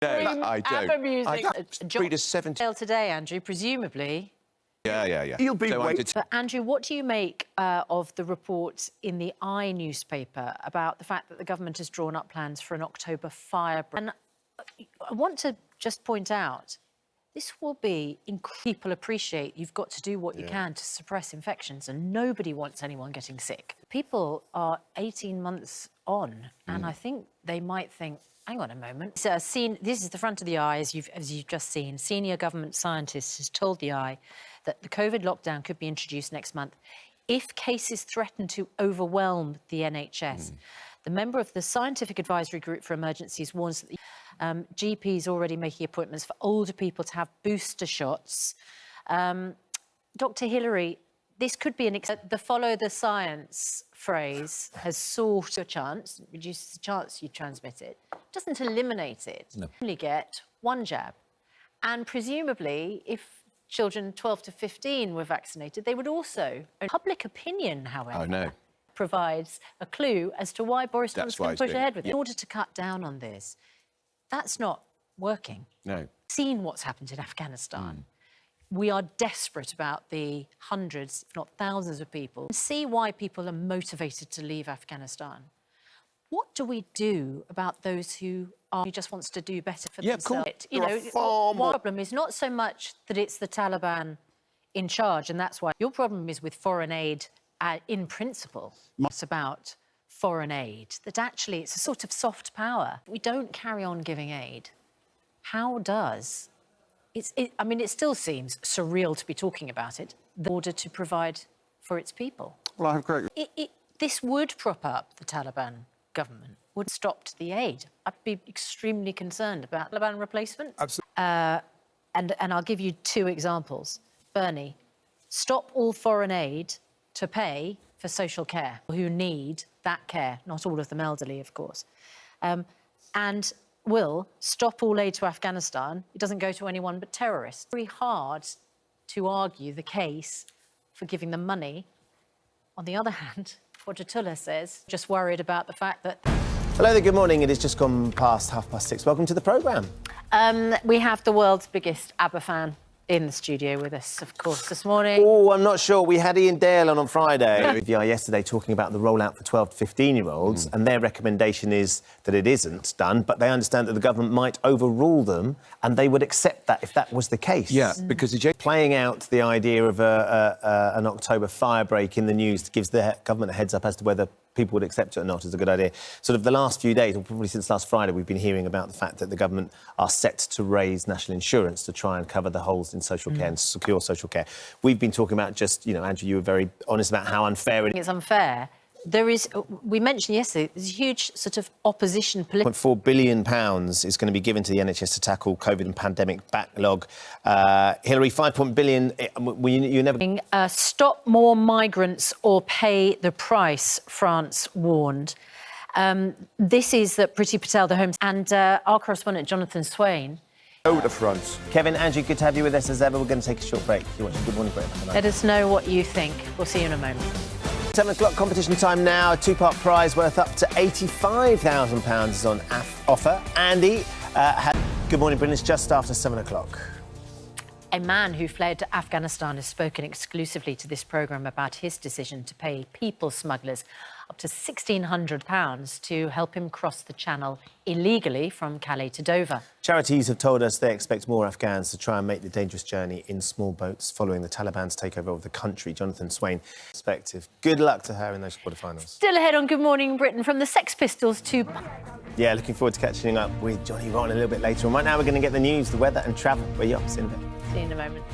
No, I don't. ABBA music. Reid is 70. Today, Andrew, presumably. Yeah. He'll be waiting. But, Andrew, what do you make of the report in the I newspaper about the fact that the government has drawn up plans for an October fire? And I want to just point out, this will be... People appreciate you've got to do what you can to suppress infections, and nobody wants anyone getting sick. People are 18 months on, and I think they might think, hang on a moment. So, this is the front of the eye, as you've just seen. Senior government scientist has told the eye that the COVID lockdown could be introduced next month if cases threaten to overwhelm the NHS. The member of the Scientific Advisory Group for Emergencies warns that GPs are already making appointments for older people to have booster shots. Dr. Hillary, this could be the follow the science phrase has sought a chance, reduces the chance you transmit it, doesn't eliminate it. No. You only get one jab. And presumably, if children 12 to 15 were vaccinated, they would also. Public opinion, however, provides a clue as to why Boris Johnson can push ahead with it. In order to cut down on this, that's not working. No. Seen what's happened in Afghanistan. We are desperate about the hundreds, if not thousands of people. See why people are motivated to leave Afghanistan. What do we do about those who just wants to do better for themselves? Cool. You know, one problem is not so much that it's the Taliban in charge, and that's why your problem is with foreign aid in principle. It's about foreign aid, that actually it's a sort of soft power. We don't carry on giving aid. How does... I mean, it still seems surreal to be talking about it, in order to provide for its people. Well, I have great... This would prop up the Taliban government, would have stopped the aid. I'd be extremely concerned about Taliban replacement. Absolutely. And I'll give you two examples. Bernie, stop all foreign aid to pay for social care, who need that care, not all of them elderly, of course. And will stop all aid to Afghanistan. It doesn't go to anyone but terrorists. Very hard to argue the case for giving them money. On the other hand, Wajatullah says, just worried about the fact that... Hello there, good morning. It has just gone past 6:30. Welcome to the programme. We have the world's biggest ABBA fan in the studio with us, of course, this morning. Oh, I'm not sure. We had Ian Dale on Friday yesterday talking about the rollout for 12 to 15-year-olds, and their recommendation is that it isn't done, but they understand that the government might overrule them, and they would accept that if that was the case. Yeah, because playing out the idea of an October firebreak in the news gives the government a heads-up as to whether people would accept it or not is a good idea. Sort of the last few days, or probably since last Friday, we've been hearing about the fact that the government are set to raise national insurance to try and cover the holes in social care and secure social care. We've been talking about just, you know, Andrew, you were very honest about how unfair it is. It's unfair. There is, we mentioned yesterday, there's a huge sort of opposition... £4 billion is going to be given to the NHS to tackle COVID and pandemic backlog. Hillary, £5 billion, you never... stop more migrants or pay the price, France warned. This is that Priti Patel, the Home... And our correspondent, Jonathan Swain... Over the front. Kevin, Andrew, good to have you with us as ever. We're going to take a short break. You're watching Good Morning Britain. Let us know what you think. We'll see you in a moment. 7 o'clock competition time now. A two-part prize worth up to £85,000 is on offer. Andy, Good Morning Britain is just after 7 o'clock. A man who fled to Afghanistan has spoken exclusively to this programme about his decision to pay people smugglers up to £1,600 to help him cross the channel illegally from Calais to Dover. Charities have told us they expect more Afghans to try and make the dangerous journey in small boats following the Taliban's takeover of the country. Jonathan Swain, perspective. Good luck to her in those quarterfinals. Still ahead on Good Morning Britain, from the Sex Pistols to... Yeah, looking forward to catching up with Johnny Rotten a little bit later on. Right now we're going to get the news, the weather and travel. Where you up? See you in a bit. See you in a moment.